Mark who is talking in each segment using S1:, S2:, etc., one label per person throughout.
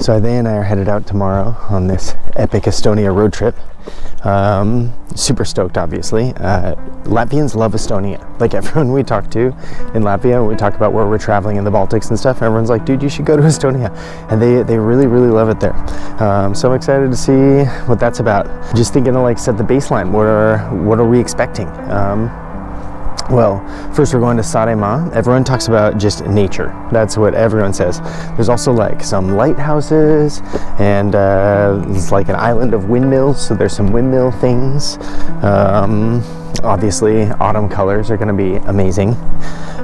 S1: So they and I are headed out tomorrow on this epic Estonia road trip. Super stoked, obviously. Latvians love Estonia. Like everyone we talk to in Latvia, when we talk about where we're traveling in the Baltics and stuff, everyone's like, dude, you should go to Estonia. And they really, really love it there. So I'm excited to see what that's about. Just thinking to like set the baseline. What are we expecting? Well, first we're going to Saaremaa. Everyone talks about just nature. That's what everyone says. There's also like some lighthouses and it's like an island of windmills. So there's some windmill things. Obviously, autumn colors are going to be amazing.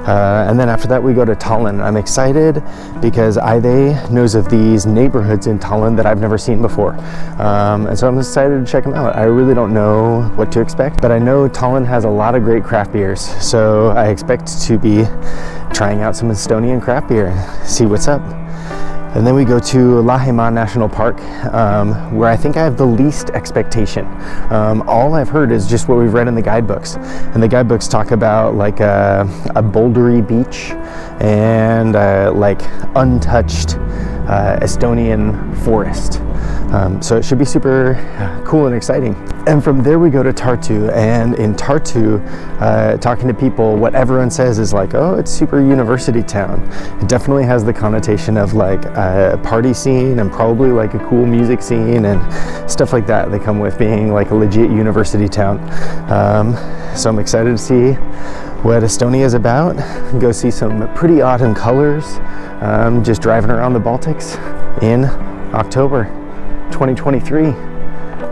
S1: And then after that, we go to Tallinn. I'm excited because Aide knows of these neighborhoods in Tallinn that I've never seen before. And so I'm excited to check them out. I really don't know what to expect, but I know Tallinn has a lot of great craft beers. So I expect to be trying out some Estonian craft beer, see what's up. And then we go to Lahemaa National Park, where I think I have the least expectation. All I've heard is just what we've read in the guidebooks. And the guidebooks talk about like a bouldery beach and like untouched Estonian forest. So it should be super cool and exciting. And from there we go to Tartu, and in Tartu, talking to people, what everyone says is like, oh, it's super university town. It definitely has the connotation of like a party scene and probably like a cool music scene and stuff like that. They come with being like a legit university town. So I'm excited to see what Estonia is about. Go see some pretty autumn colors, just driving around the Baltics in October 2023.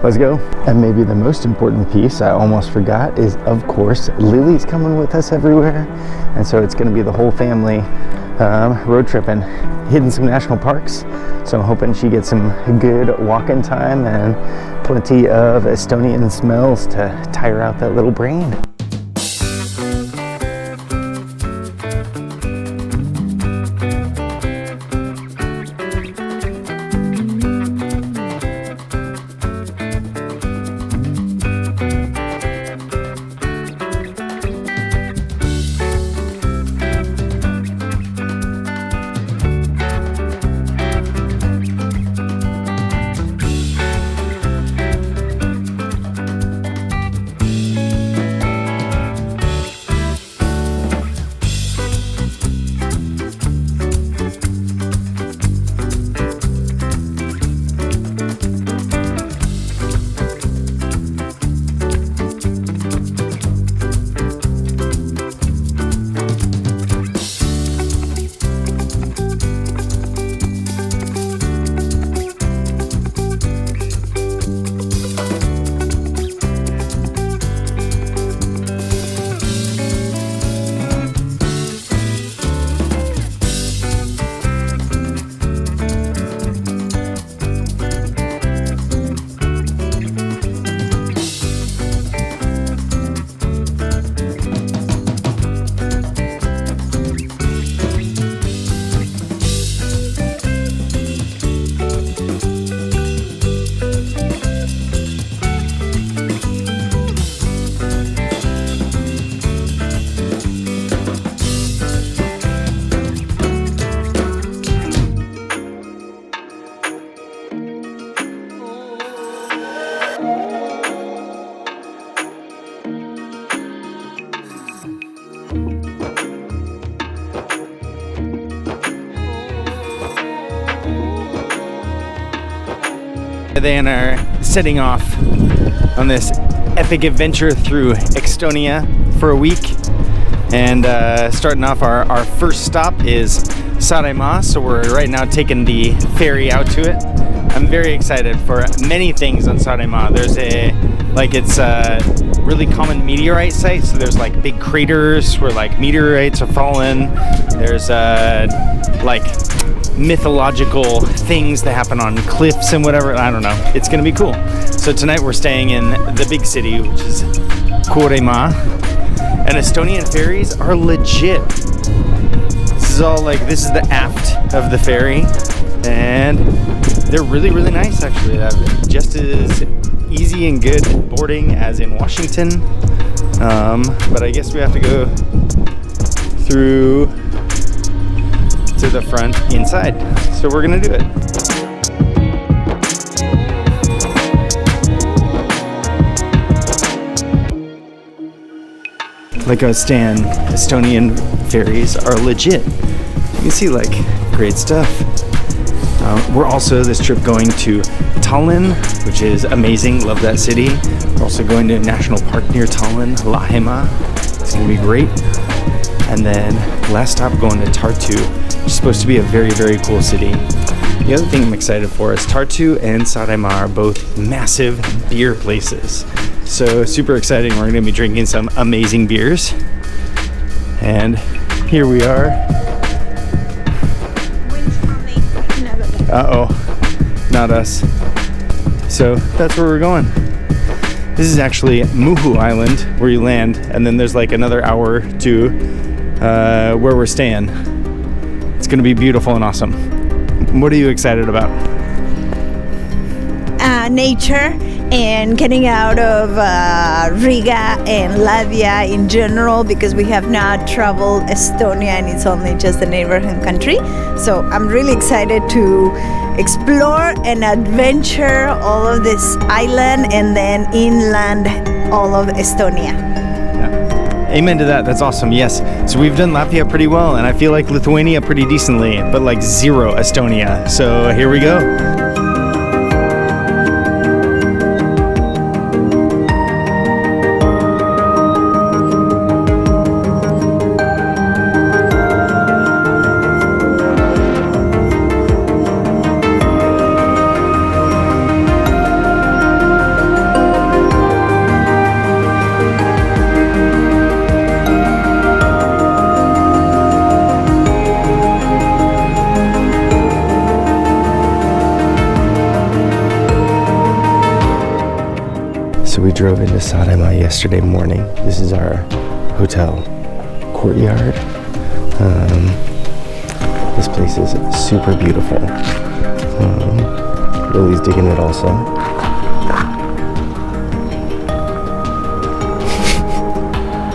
S1: Let's go. And maybe the most important piece I almost forgot is, of course, Lily's coming with us everywhere. And so it's going to be the whole family road trip and hitting some national parks. So I'm hoping she gets some good walking time and plenty of Estonian smells to tire out that little brain. They are setting off on this epic adventure through Estonia for a week, and starting off our first stop is Saaremaa. So we're right now taking the ferry out to it. I'm very excited for many things on Saaremaa. There's it's a really common meteorite site, so there's like big craters where like meteorites are falling. There's like mythological things that happen on cliffs and whatever. I don't know. It's gonna be cool. So tonight we're staying in the big city, which is Saaremaa, and Estonian ferries are legit. This is the aft of the ferry, and they're really, really nice actually. Just as easy and good boarding as in Washington, but I guess we have to go through to the front inside, so we're gonna do it. like I was saying, Estonian ferries are legit. You can see like great stuff. We're also this trip going to Tallinn, which is amazing. Love that city. We're also going to a national park near Tallinn, Lahemaa. It's gonna be great. And then last stop going to Tartu, which is supposed to be a very, very cool city. The other thing I'm excited for is Tartu and Saaremaa are both massive beer places. So super exciting. We're gonna be drinking some amazing beers. And here we are. Uh-oh, not us. So that's where we're going. This is actually Muhu Island, where you land, and then there's like another hour to where we're staying. It's gonna be beautiful and awesome. What are you excited about?
S2: Nature and getting out of Riga and Latvia in general, because we have not traveled Estonia and it's only just a neighborhood country. So I'm really excited to explore and adventure all of this island and then inland all of Estonia.
S1: Amen to that. That's awesome. Yes. So we've done Latvia pretty well, and I feel like Lithuania pretty decently, but like zero Estonia. So here we go. So we drove into Saaremaa yesterday morning. This is our hotel courtyard. This place is super beautiful. Lily's digging it also.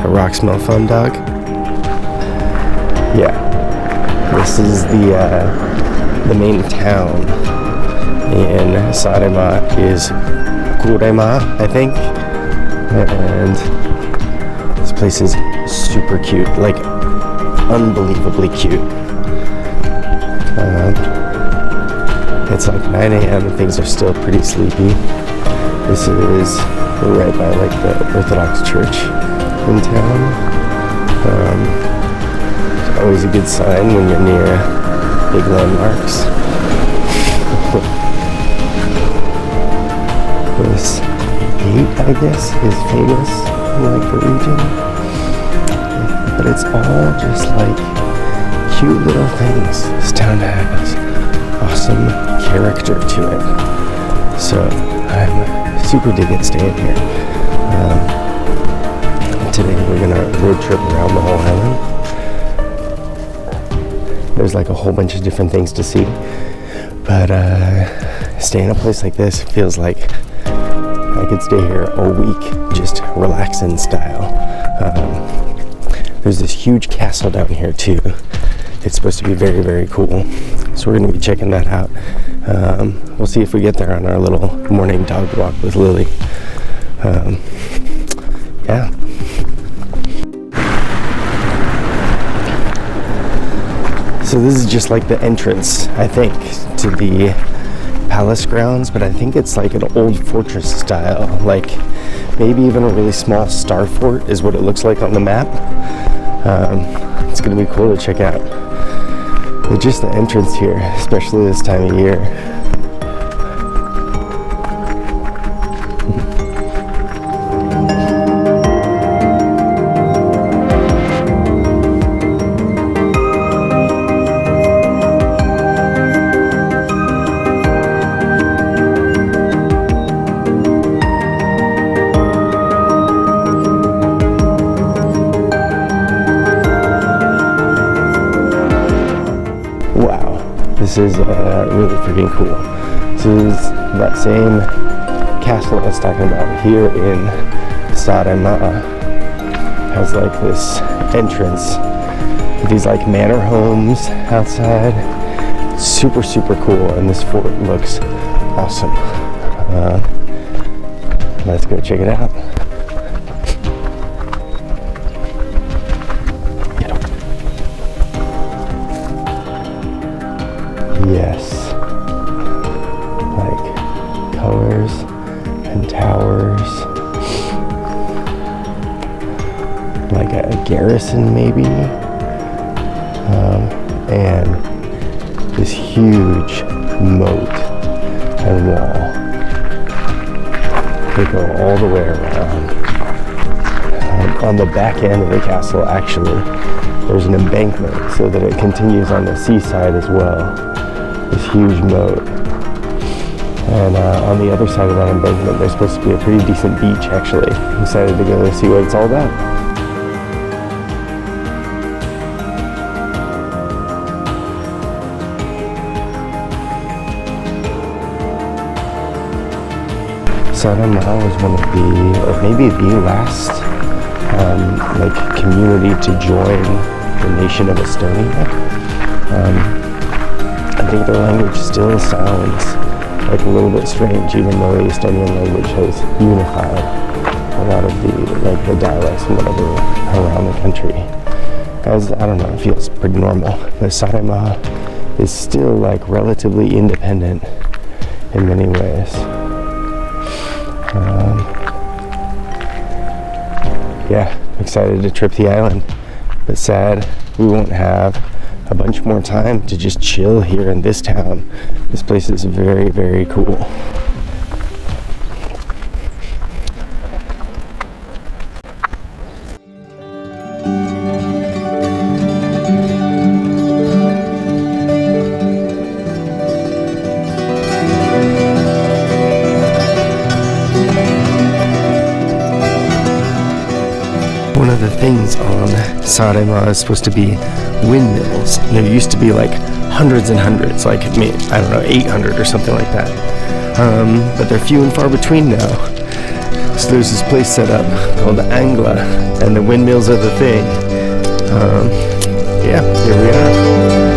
S1: A rock smell fun, dog? Yeah. This is the main town in Saaremaa is Jurmala, I think, and this place is super cute, like unbelievably cute. It's like 9 a.m. and things are still pretty sleepy. This is right by like the Orthodox Church in town. It's always a good sign when you're near big landmarks. This gate, I guess, is famous in like the region, but it's all just like cute little things. This town has awesome character to it, so I'm super digging staying here. Today we're gonna road trip around the whole island. There's like a whole bunch of different things to see, but staying in a place like this feels like I could stay here a week, just relaxing style. There's this huge castle down here too. It's supposed to be very, very cool. So we're gonna be checking that out. We'll see if we get there on our little morning dog walk with Lily. Yeah. So this is just like the entrance, I think, to the palace grounds, but I think it's like an old fortress style, like maybe even a really small star fort is what it looks like on the map. It's gonna be cool to check out. But just the entrance here, especially this time of year. This is really freaking cool. This is that same castle I was talking about here in Saaremaa. Has like this entrance with these like manor homes outside. Super, super cool, and this fort looks awesome. Let's go check it out. Yes. Like colors and towers. Like a garrison maybe. And this huge moat and wall. They go all the way around. On the back end of the castle, actually, there's an embankment so that it continues on the seaside as well. This huge moat. And on the other side of that embankment, there's supposed to be a pretty decent beach, actually. I'm excited to go see what it's all about. Saaremaa was one of the, or maybe the last, community to join the nation of Estonia. I think their language still sounds like a little bit strange, even though the Estonian language has unified a lot of the dialects and whatever around the country. As, I don't know, it feels pretty normal. But Saaremaa is still like relatively independent in many ways. Yeah, excited to trip the island, but sad we won't have a bunch more time to just chill here in this town. This place is very, very cool. One of the things on Saaremaa is supposed to be windmills. There used to be like hundreds and hundreds, like, I don't know, 800 or something like that. But they're few and far between now. So there's this place set up called Angla, and the windmills are the thing. Yeah, here we are.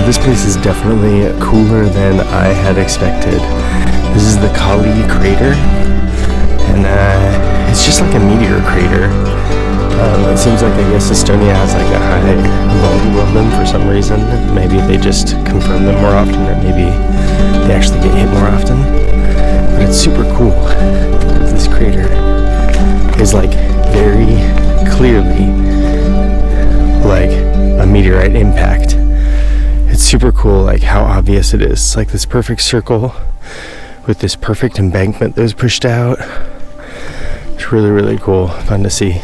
S1: This place is definitely cooler than I had expected. This is the Kali crater, and it's just like a meteor crater. It seems like, I guess, Estonia has like a high volume of them for some reason. Maybe they just confirm them more often, or maybe they actually get hit more often. But it's super cool. This crater is like very clearly like a meteorite impact. It's super cool, like how obvious it is. It's like this perfect circle with this perfect embankment that was pushed out. It's really, really cool. Fun to see.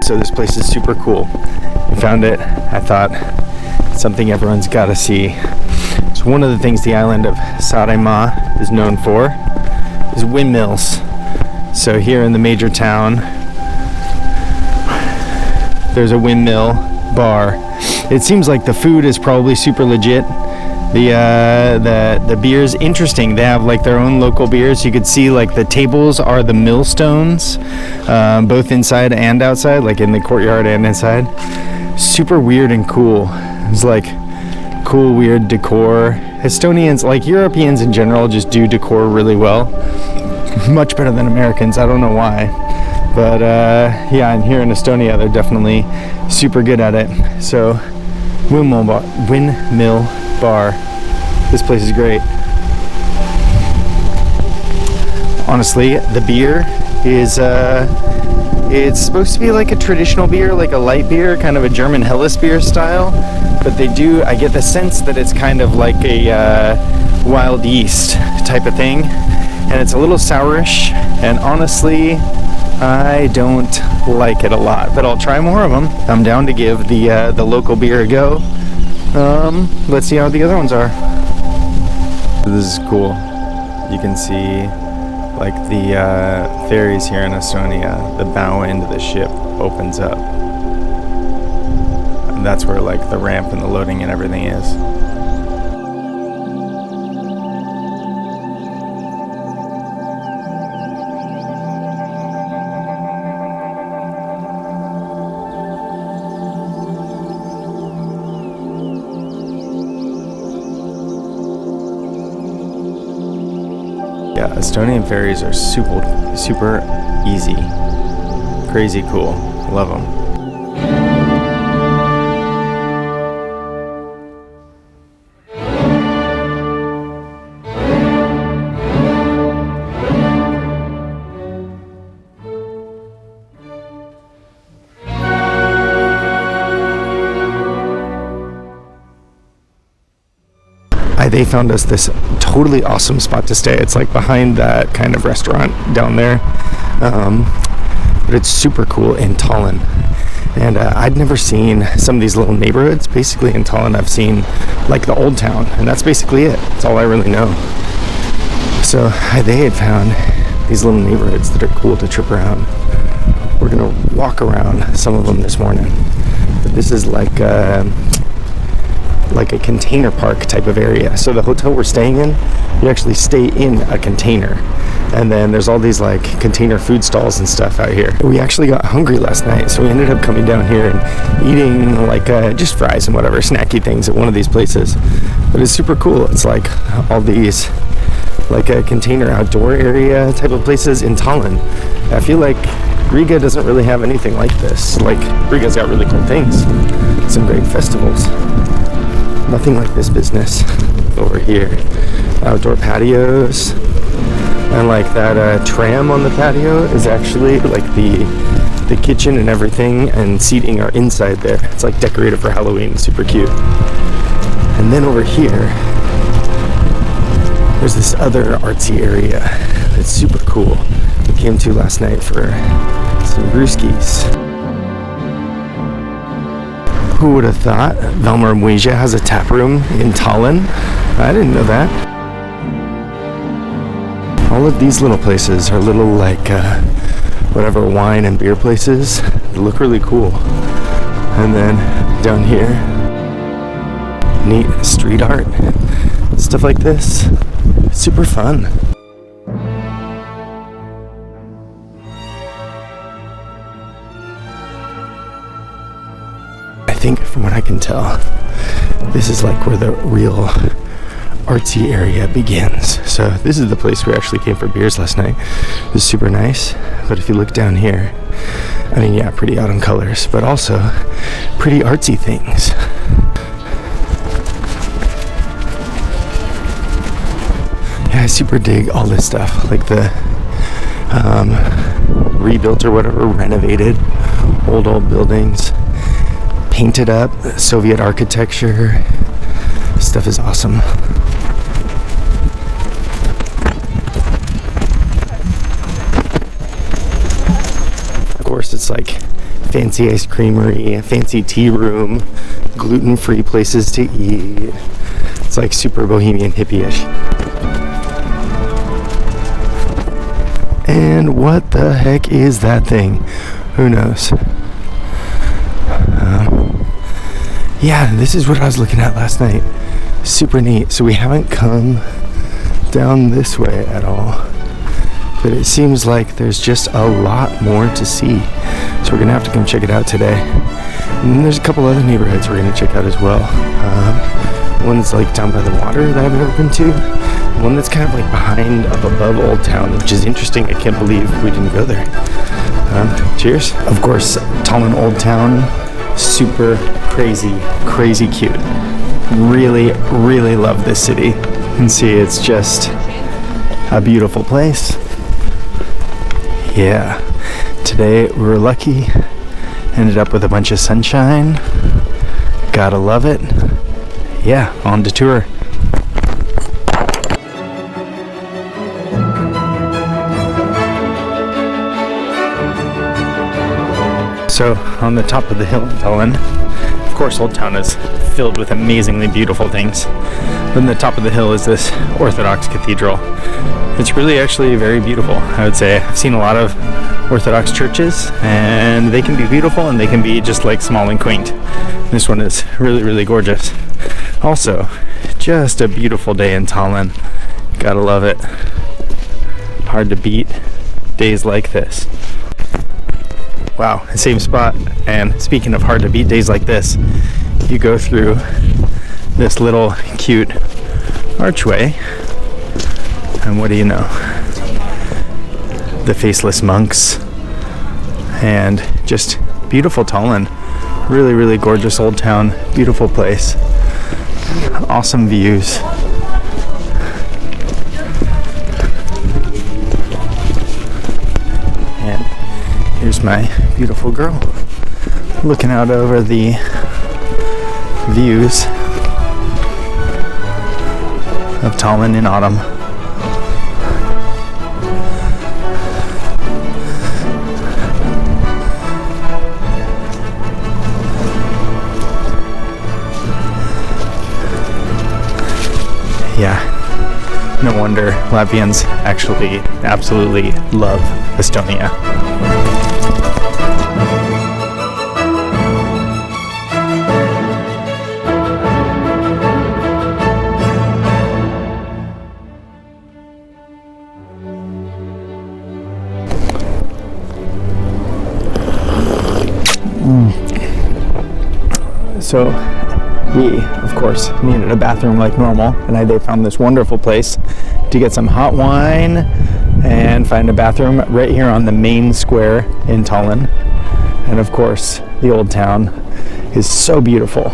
S1: So this place is super cool. We found it. I thought it's something everyone's got to see. So one of the things the island of Saaremaa is known for is windmills. So here in the major town, there's a windmill bar. It seems like the food is probably super legit. The beers, interesting. They have like their own local beers. You could see like the tables are the millstones, both inside and outside, like in the courtyard and inside. Super weird and cool. It's like cool, weird decor. Estonians, like Europeans in general, just do decor really well. Much better than Americans. I don't know why. But yeah, and here in Estonia, they're definitely super good at it. So Windmill Bar. This place is great. Honestly, the beer is it's supposed to be like a traditional beer, like a light beer, kind of a German Helles beer style. But I get the sense that it's kind of like a wild yeast type of thing, and it's a little sourish. And honestly, I don't like it a lot, but I'll try more of them. I'm down to give the local beer a go. Let's see how the other ones are. This is cool. You can see like the ferries here in Estonia. The bow end of the ship opens up. And that's where like the ramp and the loading and everything is. Yeah, Estonian ferries are super easy. Crazy cool. Love them. They found us this totally awesome spot to stay. It's like behind that kind of restaurant down there, but it's super cool in Tallinn. And I'd never seen some of these little neighborhoods. Basically in Tallinn I've seen like the old town, and that's basically it. That's all I really know. So they had found these little neighborhoods that are cool to trip around. We're gonna walk around some of them this morning, but this is like a container park type of area. So the hotel we're staying in, you actually stay in a container, and then there's all these like container food stalls and stuff out here. We actually got hungry last night, so we ended up coming down here and eating like just fries and whatever snacky things at one of these places. But it's super cool. It's like all these like a container outdoor area type of places in Tallinn. I feel like Riga doesn't really have anything like this. Like Riga's got really cool things, some great festivals. Nothing like this business over here. Outdoor patios, and like that tram on the patio is actually like the kitchen and everything, and seating are inside there. It's like decorated for Halloween, super cute. And then over here, there's this other artsy area that's super cool. We came to last night for some brewskis. Who would have thought Valmarmuija has a tap room in Tallinn? I didn't know that. All of these little places are little like whatever wine and beer places. They look really cool. And then down here, neat street art, stuff like this. Super fun. I think from what I can tell, this is like where the real artsy area begins. So this is the place we actually came for beers last night. It was super nice, but if you look down here, I mean, yeah, pretty autumn colors, but also pretty artsy things. Yeah, I super dig all this stuff, like the rebuilt or whatever, renovated old buildings, painted up, Soviet architecture. This stuff is awesome. Of course, it's like fancy ice creamery, fancy tea room, gluten-free places to eat. It's like super bohemian hippie-ish. And what the heck is that thing? Who knows? Yeah, this is what I was looking at last night. Super neat. So we haven't come down this way at all, but it seems like there's just a lot more to see. So we're gonna have to come check it out today. And then there's a couple other neighborhoods we're gonna check out as well. One that's like down by the water that I've never been to. One that's kind of like behind up above Old Town, which is interesting. I can't believe we didn't go there. Cheers. Of course, Tallinn Old Town, super crazy cute. Really love this city. You can see it's just a beautiful place. Yeah, today we were lucky. Ended up with a bunch of sunshine. Gotta love it. Yeah, on to tour. So, on the top of the hill in Tallinn, of course Old Town is filled with amazingly beautiful things. But on the top of the hill is this Orthodox cathedral. It's really actually very beautiful, I would say. I've seen a lot of Orthodox churches, and they can be beautiful and they can be just like small and quaint. This one is really gorgeous. Also, just a beautiful day in Tallinn. Gotta love it. Hard to beat days like this. Wow, same spot. And speaking of hard to beat days like this, you go through this little cute archway, and what do you know? The faceless monks, and just beautiful Tallinn. Really gorgeous old town, beautiful place, awesome views. And here's my beautiful girl looking out over the views of Tallinn in autumn. Yeah, no wonder Latvians actually absolutely love Estonia. So we, of course, needed a bathroom like normal, and they found this wonderful place to get some hot wine and find a bathroom right here on the main square in Tallinn. And of course, the old town is so beautiful.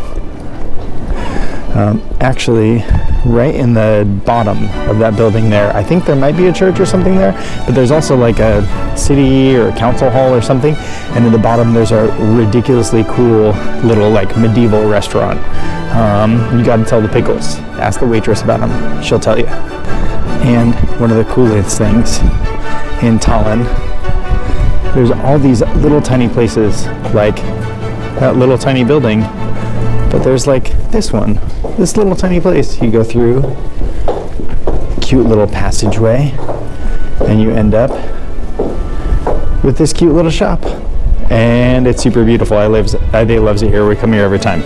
S1: Actually, right in the bottom of that building there, I think there might be a church or something there, but there's also like a city or council hall or something, and in the bottom there's a ridiculously cool little like medieval restaurant. You gotta tell the pickles. Ask the waitress about them, she'll tell you. And one of the coolest things in Tallinn, there's all these little tiny places, like that little tiny building, but there's like this one, this little tiny place. You go through a cute little passageway and you end up with this cute little shop, and it's super beautiful. Ade loves it here. We come here every time.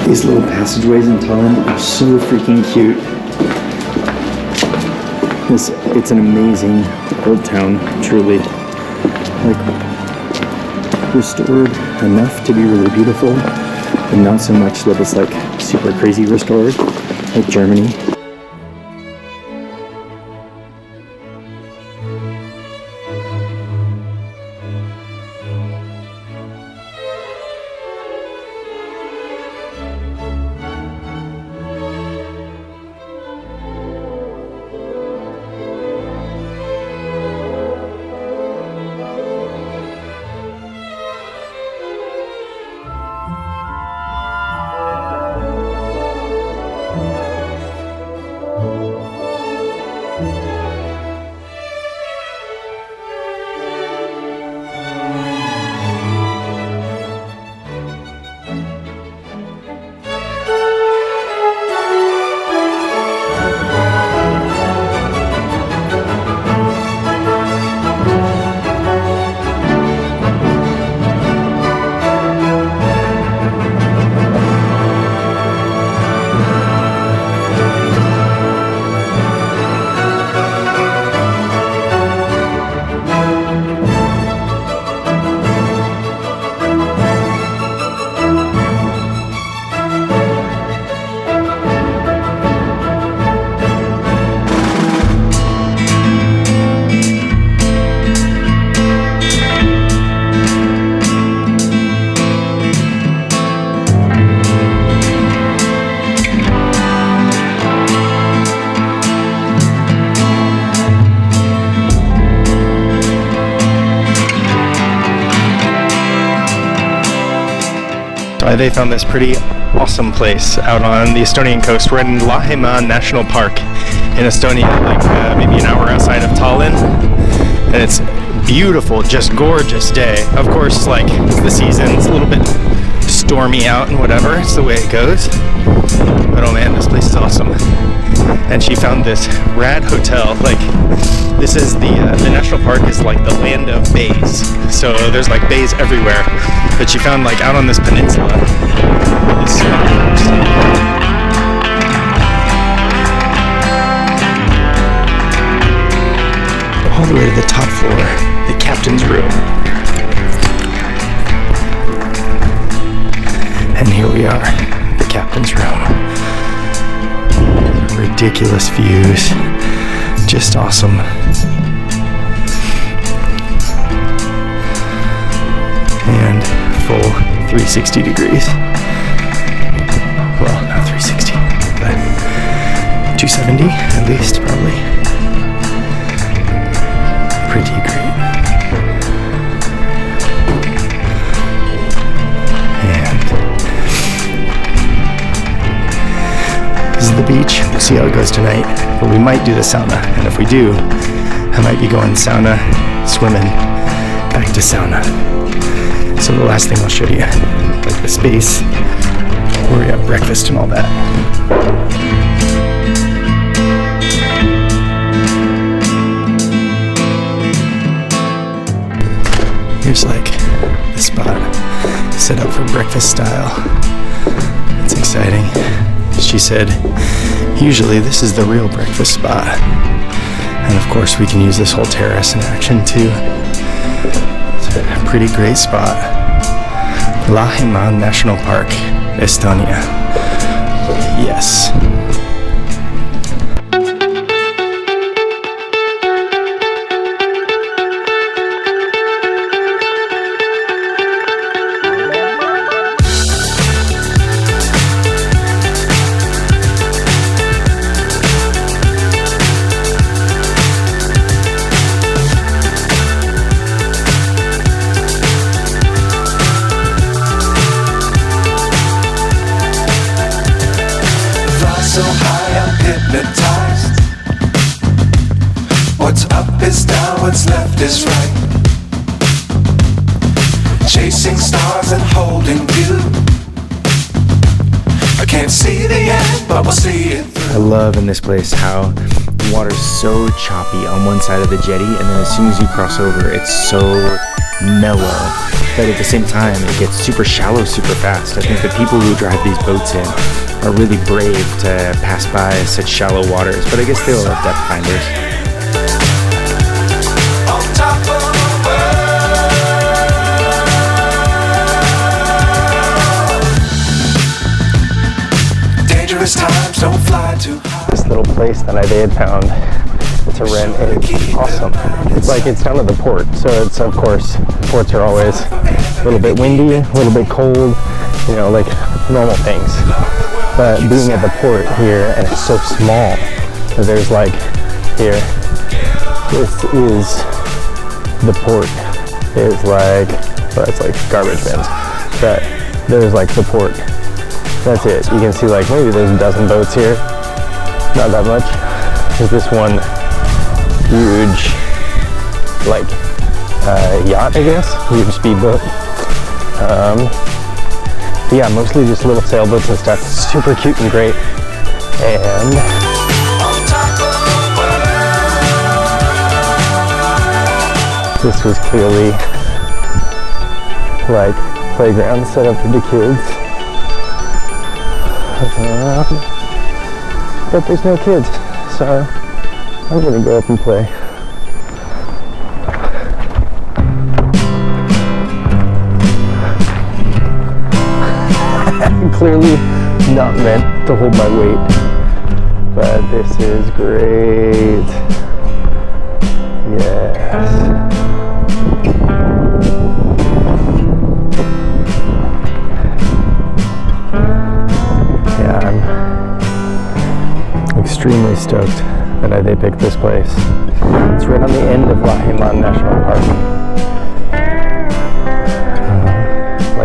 S1: These little passageways in Tallinn are so freaking cute. It's an amazing old town, truly. Like, restored enough to be really beautiful, but not so much that it's like super crazy restored, like Germany. So they found this pretty awesome place out on the Estonian coast. We're in Lahemaa National Park in Estonia, like maybe an hour outside of Tallinn. And it's beautiful, just gorgeous day. Of course, like, it's the season, it's a little bit stormy out and whatever, it's the way it goes. But oh man, this place is awesome. And she found this rad hotel. Like, this is the national park is like the land of bays. So there's like bays everywhere. But she found, like, out on this peninsula, this all the way to the top floor, the captain's room. And here we are, the captain's room. Ridiculous views, just awesome. And full 360 degrees. Well, not 360, but 270 at least, probably. Pretty great. And this is the beach. We'll see how it goes tonight. But we might do the sauna. And if we do, I might be going sauna, swimming, back to sauna. So the last thing I'll show you, like the space where we have breakfast and all that. Here's like the spot set up for breakfast style. It's exciting. She said, usually this is the real breakfast spot. And of course we can use this whole terrace in action too. It's a pretty great spot. Lahemaa National Park, Estonia. Yes.
S3: So high I'm hypnotized. What's up is down, what's left is right. Chasing stars and holding you. I can't see the end, but we'll see it through.
S1: I love in this place how the water's so choppy on one side of the jetty, and then as soon as you cross over, it's so mellow. But at the same time, it gets super shallow super fast. I think the people who drive these boats in are really brave to pass by such shallow waters, but I guess they all have depth finders.
S3: On top of the world. Dangerous times don't fly too high.
S1: This little place that they had found to rent is awesome. It's like it's down to the port, so it's, of course, ports are always a little bit windy, a little bit cold, you know, like normal things. But being at the port here, and it's so small, there's like, here, this is the port. There's like, well, it's like garbage bins, but there's like the port. That's it. You can see like maybe there's a dozen boats here, not that much. There's this one huge, like, yacht, I guess, huge speedboat. Yeah, mostly just little sailboats and stuff. Super cute and great. And this was clearly like playground set up for the kids. But there's no kids, so I'm gonna go up and play. Clearly not meant to hold my weight, but this is great. Yes. Yeah, I'm extremely stoked that they picked this place. It's right on the end of Lahemaa National Park.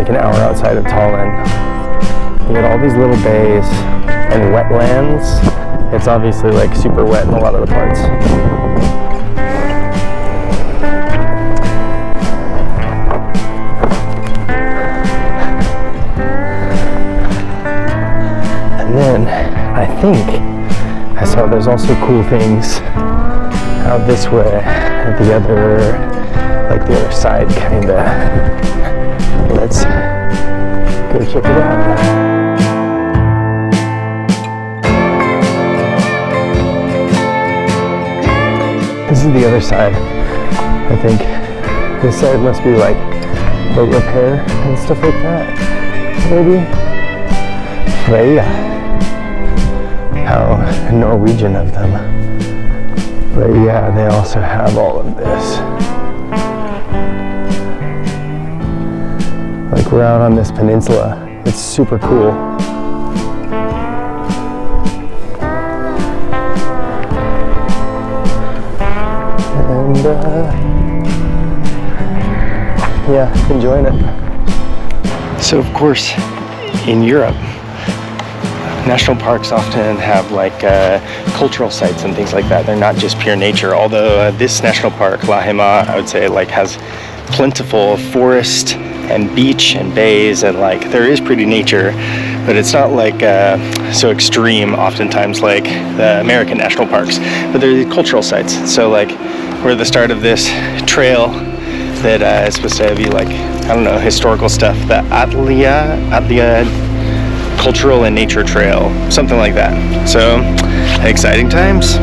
S1: like an hour outside of Tallinn. You get all these little bays and wetlands. It's obviously like super wet in a lot of the parts. And then I think I saw there's also cool things out this way at the other, like the other side kinda. Let's go check it out. This is the other side. I think this side must be like boat repair and stuff like that, maybe. But yeah, how Norwegian of them. But yeah, they also have all of this. Like we're out on this peninsula. It's super cool. And yeah, enjoying it. So of course, in Europe, national parks often have like cultural sites and things like that. They're not just pure nature. Although this national park, Lahemaa, I would say like has plentiful forest and beach and bays, and like there is pretty nature, but it's not like so extreme oftentimes like the American national parks. But there are these cultural sites. So like we're at the start of this trail that is supposed to be like, I don't know, historical stuff. The Atlia Cultural and Nature Trail, something like that. So exciting times.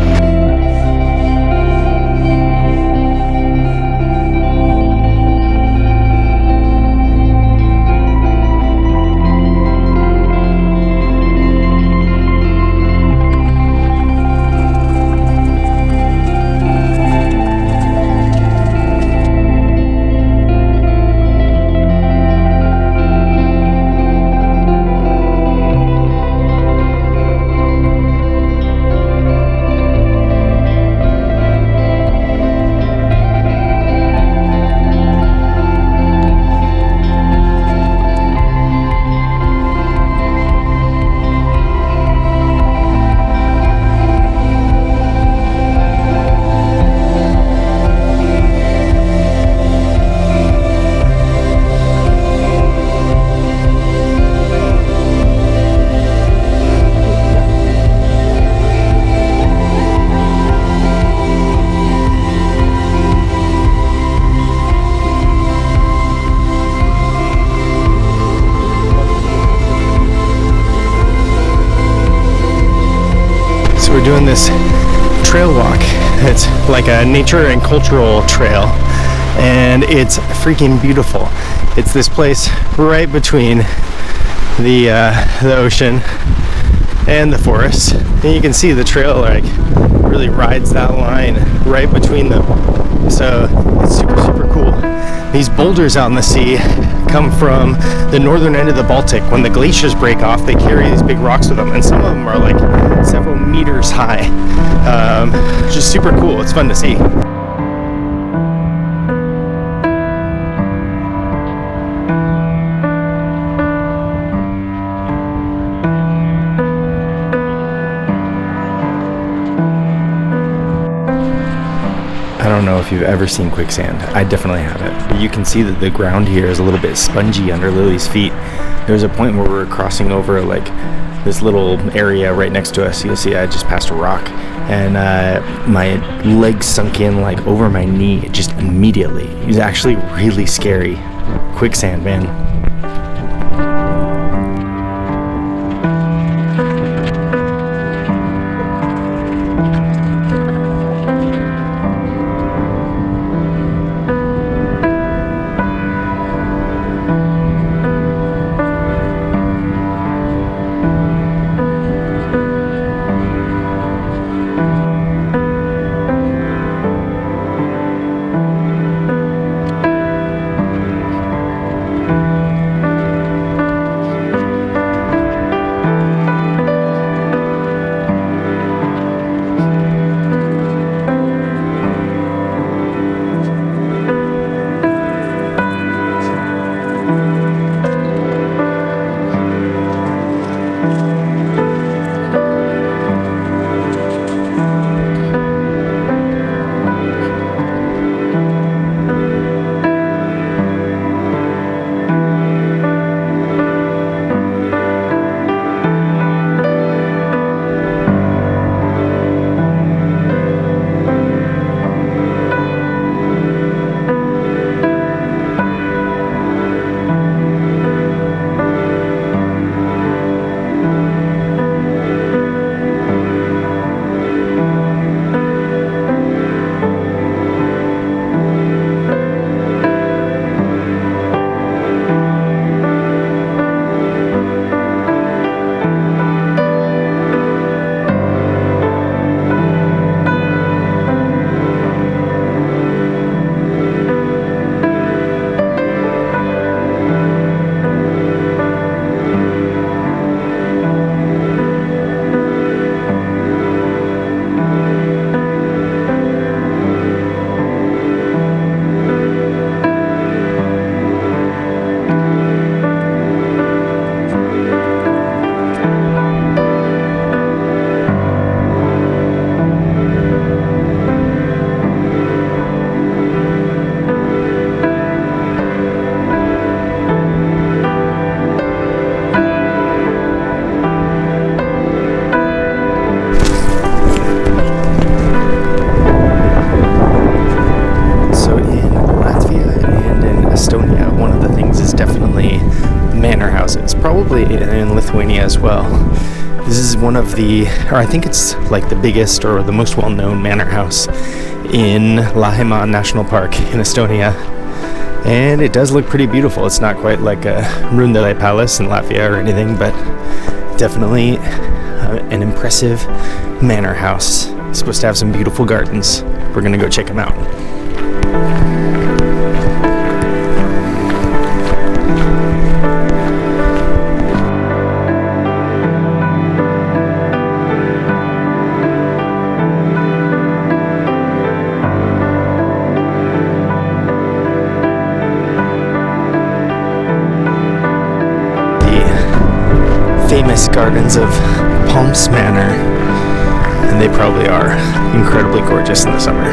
S1: We're doing this trail walk. It's like a nature and cultural trail, and it's freaking beautiful. It's this place right between the ocean and the forest, and you can see the trail like really rides that line right between them. So it's super cool. These boulders out in the sea come from the northern end of the Baltic. When the glaciers break off, they carry these big rocks with them, and some of them are like several meters high. Just super cool. It's fun to see. I don't know if you've ever seen quicksand. I definitely haven't. But you can see that the ground here is a little bit spongy under Lily's feet. There was a point where we were crossing over like this little area right next to us. You'll see I just passed a rock, and my legs sunk in like over my knee just immediately. It was actually really scary. Quicksand, man. probably in Lithuania as well. This is one of the, or I think it's like the biggest or the most well-known manor house in Lahemaa National Park in Estonia. And it does look pretty beautiful. It's not quite like a Rundele Palace in Latvia or anything, but definitely an impressive manor house. It's supposed to have some beautiful gardens. We're gonna go check them out. Famous gardens of Palms Manor, and they probably are incredibly gorgeous in the summer.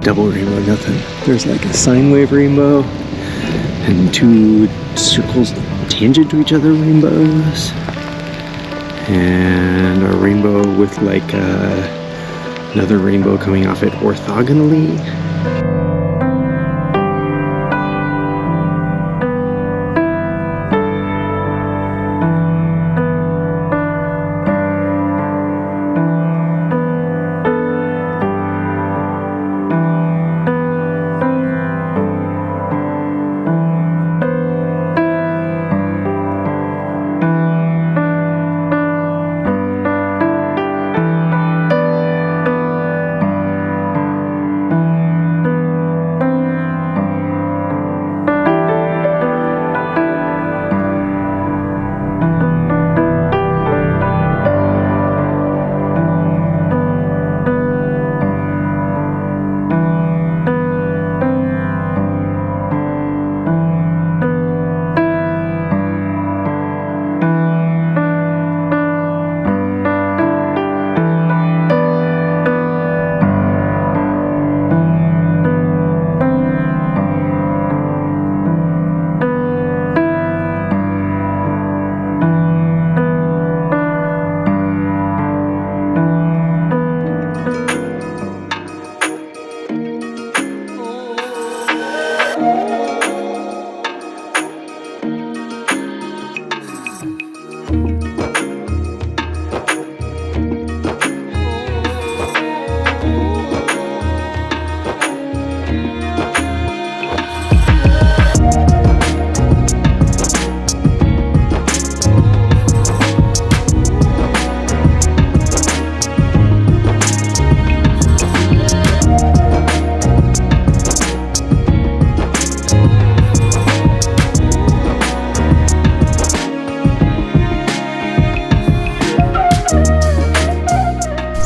S1: Double rainbow, nothing. There's like a sine wave rainbow and two circles tangent to each other rainbows, and a rainbow with like another rainbow coming off it orthogonally.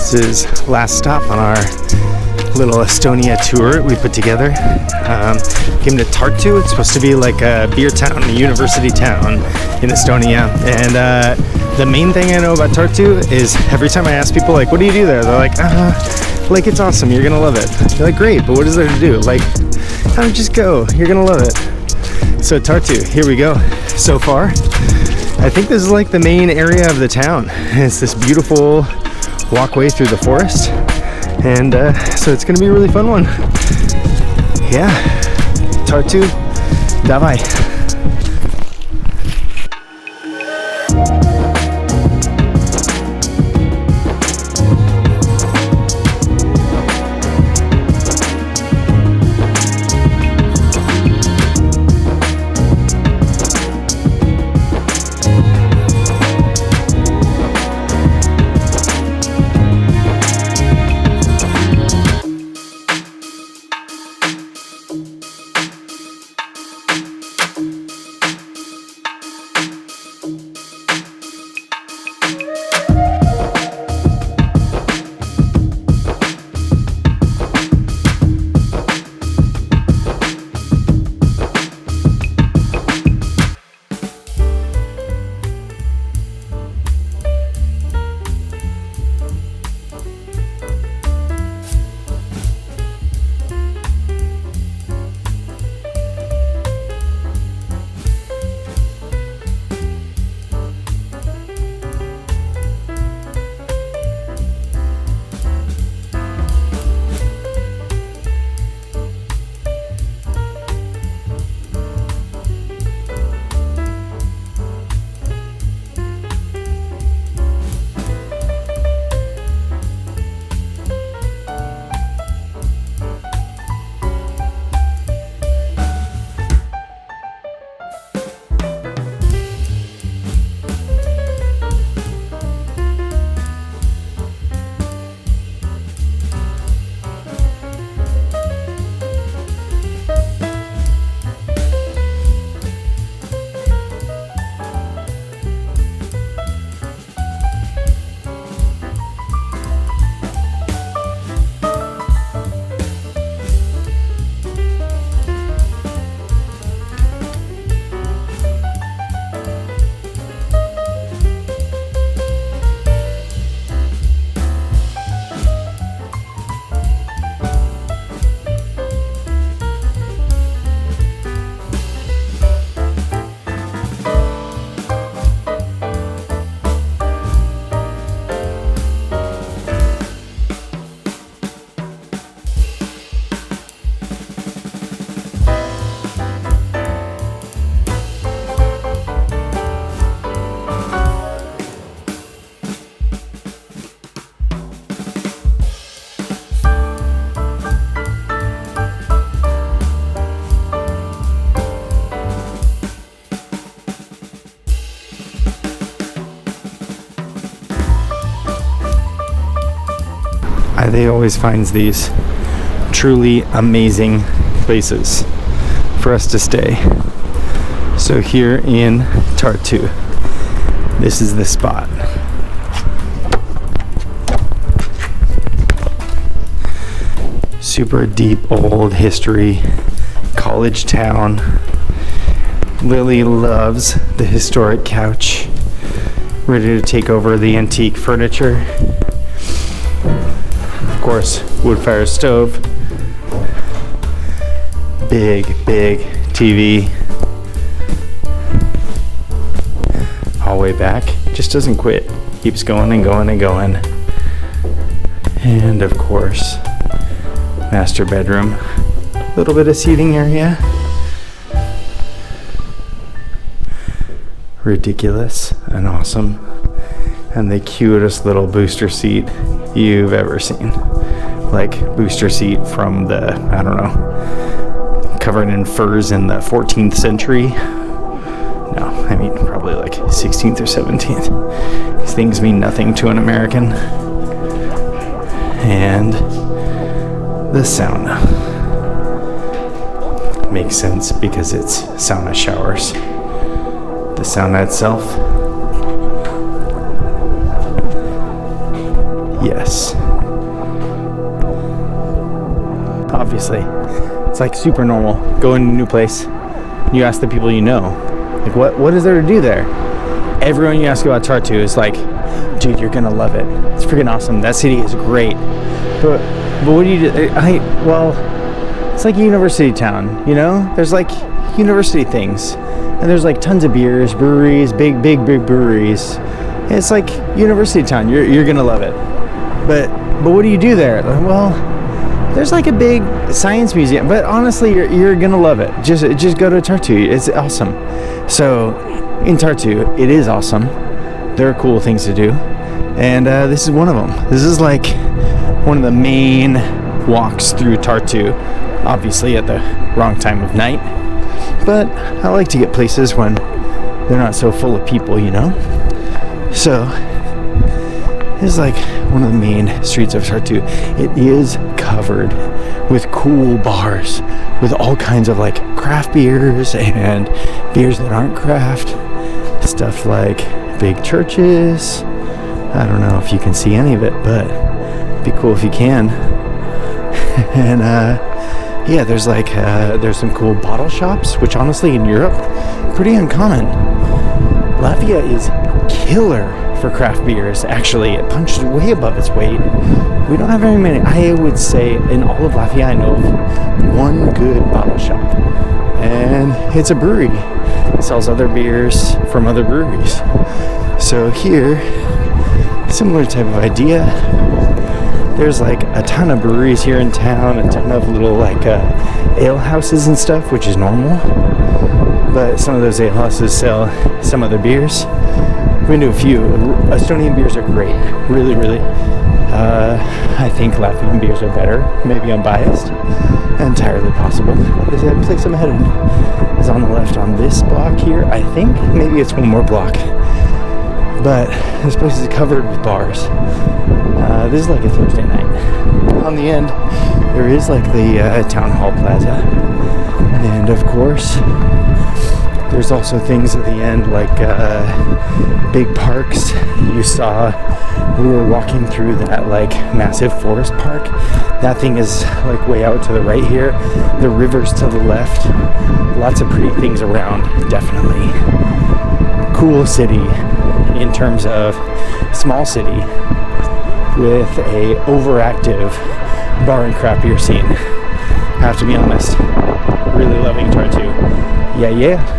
S1: This is last stop on our little Estonia tour we put together. Came to Tartu. It's supposed to be like a beer town, a university town in Estonia. And the main thing I know about Tartu is every time I ask people, like, what do you do there? They're like, it's awesome. You're going to love it. They're like, great, but what is there to do? Like, just go. You're going to love it. So Tartu, here we go. So far, I think this is like the main area of the town. It's this beautiful walkway through the forest, and so it's gonna be a really fun one. Yeah, Tartu, davai. They always finds these truly amazing places for us to stay. So here in Tartu, this is the spot. Super deep old history, college town. Lily loves the historic couch, ready to take over the antique furniture. Of course, wood fire stove, big TV, hallway back, just doesn't quit, keeps going and going and going. And of course, master bedroom, a little bit of seating area. Ridiculous and awesome, and the cutest little booster seat you've ever seen. Like booster seat from the, I don't know, covered in furs in the 14th century. No, I mean probably like 16th or 17th. These things mean nothing to an American. And the sauna. Makes sense because it's sauna showers. The sauna itself, yes. Obviously, it's like super normal. Go in a new place, you ask the people you know, like what is there to do there? Everyone you ask about Tartu is like, dude, you're gonna love it. It's freaking awesome. That city is great. But what do you do? Well, it's like a university town, you know? There's like university things. and there's like tons of beers, breweries, big breweries. And it's like university town. You're gonna love it. But what do you do there? Well, there's like a big science museum, but honestly, you're gonna love it. Just go to Tartu. It's awesome. So in Tartu, it is awesome. There are cool things to do, and this is one of them. This is like one of the main walks through Tartu, obviously at the wrong time of night, but I like to get places when they're not so full of people, you know. So this is like one of the main streets of Tartu. It is covered with cool bars with all kinds of like craft beers and beers that aren't craft. Stuff like big churches. I don't know if you can see any of it, but it'd be cool if you can. And yeah, there's some cool bottle shops, which honestly in Europe, pretty uncommon. Latvia is killer for craft beers. Actually, it punches way above its weight. We don't have very many. I would say in all of Latvia, I know of one good bottle shop, and it's a brewery. It sells other beers from other breweries. So here, similar type of idea. There's like a ton of breweries here in town, a ton of little like ale houses and stuff, which is normal. But some of those ale houses sell some other beers. We've been to a few. Estonian beers are great, really. I think Latvian beers are better. Maybe I'm biased. Entirely possible. This place I'm headed is on the left on this block here. I think maybe it's one more block. But this place is covered with bars. This is like a Thursday night. On the end, there is like the town hall plaza, and of course, there's also things at the end like big parks. You saw we were walking through that like massive forest park. That thing is like way out to the right here. The river's to the left. Lots of pretty things around, definitely. Cool city in terms of small city with a overactive bar and craft beer scene. Have to be honest, really loving Tartu. Yeah.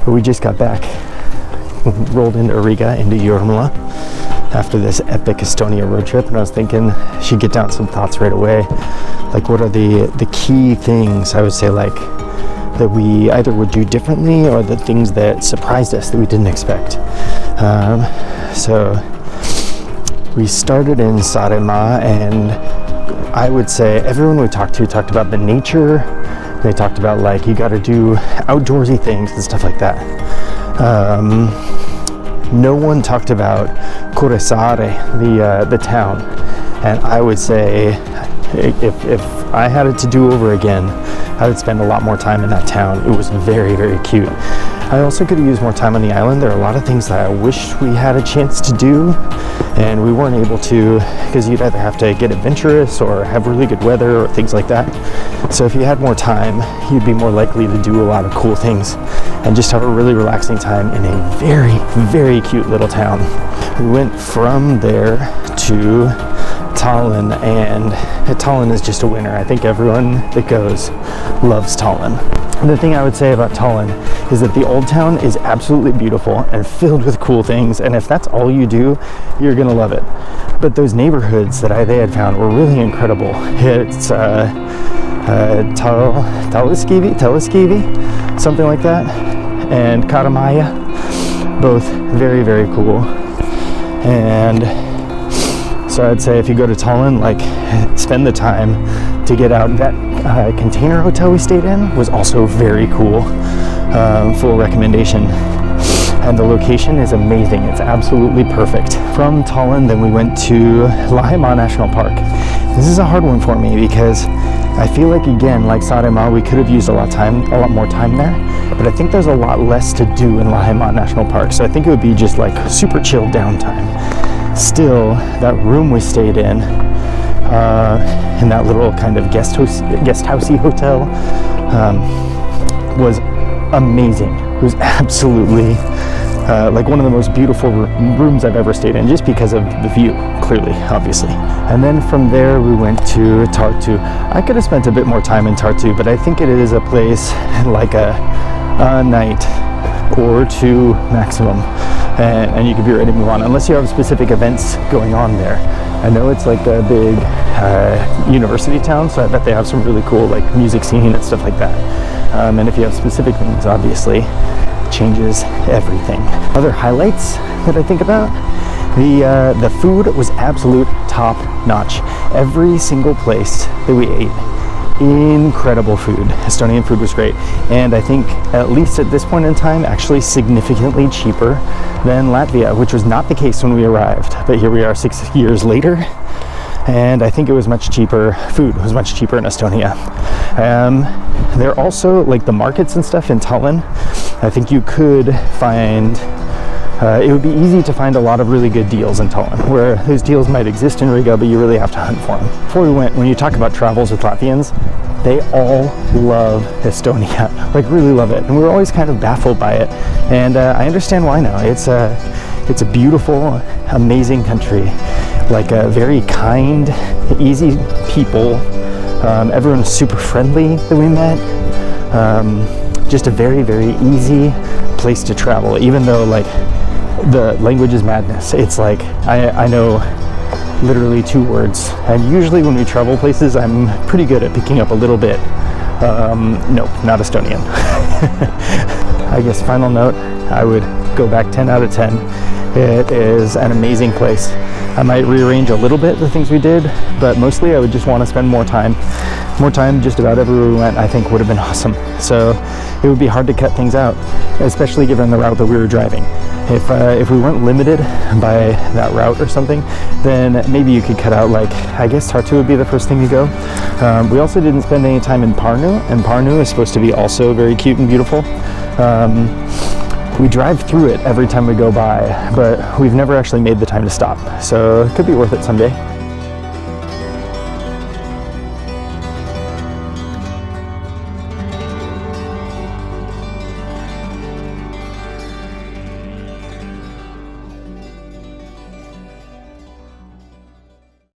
S1: We just got back, rolled into Riga, into Jurmala after this epic Estonia road trip, and I was thinking I should get down some thoughts right away. Like, what are the key things I would say like that we either would do differently or the things that surprised us that we didn't expect. So we started in Saaremaa, and I would say everyone we talked to talked about the nature. They talked about like you got to do outdoorsy things and stuff like that. No one talked about Kuressaare, the town, and I would say if I had it to do over again, I would spend a lot more time in that town. It was very cute. I also could have used more time on the island. There are a lot of things that I wish we had a chance to do, and we weren't able to because you'd either have to get adventurous or have really good weather or things like that. So if you had more time, you'd be more likely to do a lot of cool things and just have a really relaxing time in a very cute little town. We went from there to Tallinn, and Tallinn is just a winner. I think everyone that goes loves Tallinn. The thing I would say about Tallinn is that the old town is absolutely beautiful and filled with cool things, and if that's all you do, you're gonna love it. But those neighborhoods that they had found were really incredible. It's Telliskivi, something like that, and Karamaya, both very, very cool. And so I'd say if you go to Tallinn, like, spend the time to get out. That container hotel we stayed in was also very cool. Full recommendation. And the location is amazing. It's absolutely perfect. From Tallinn, then we went to Lahemaa National Park. This is a hard one for me because I feel like, again, like Saaremaa, we could have used a lot more time there, but I think there's a lot less to do in Lahemaa National Park, so I think it would be just like super chill downtime. Still, that room we stayed in that little kind of guest housey hotel, was amazing. It was absolutely like one of the most beautiful rooms I've ever stayed in, just because of the view, clearly, obviously. And then from there we went to Tartu. I could have spent a bit more time in Tartu, but I think it is a place like a night or two maximum, and you could be ready to move on, unless you have specific events going on there. I know it's like a big university town, so I bet they have some really cool like music scene and stuff like that. And if you have specific things, obviously, it changes everything. Other highlights that I think about, the food was absolute top notch. Every single place that we ate, incredible food. Estonian food was great, and I think, at least at this point in time, actually significantly cheaper than Latvia, which was not the case when we arrived, but here we are 6 years later, and I think it was much cheaper. Food was much cheaper in Estonia. There also, like, the markets and stuff in Tallinn, I think you could find, it would be easy to find a lot of really good deals in Tallinn, where those deals might exist in Riga, but you really have to hunt for them. Before we went, when you talk about travels with Latvians, they all love Estonia, like really love it. And we were always kind of baffled by it. And I understand why now. It's a beautiful, amazing country, like very kind, easy people. Everyone was super friendly that we met. Just a very, very easy place to travel, even though like the language is madness. It's like I know literally 2 words, and usually when we travel places I'm pretty good at picking up a little bit. Nope, not Estonian. I guess final note, I would go back 10 out of 10. It is an amazing place. I might rearrange a little bit the things we did, but mostly I would just want to spend more time just about everywhere we went. I think would have been awesome. So it would be hard to cut things out, especially given the route that we were driving. If we weren't limited by that route or something, then maybe you could cut out, like, I guess Tartu would be the first thing to go. We also didn't spend any time in Pärnu, and Pärnu is supposed to be also very cute and beautiful. We drive through it every time we go by, but we've never actually made the time to stop, so it could be worth it someday.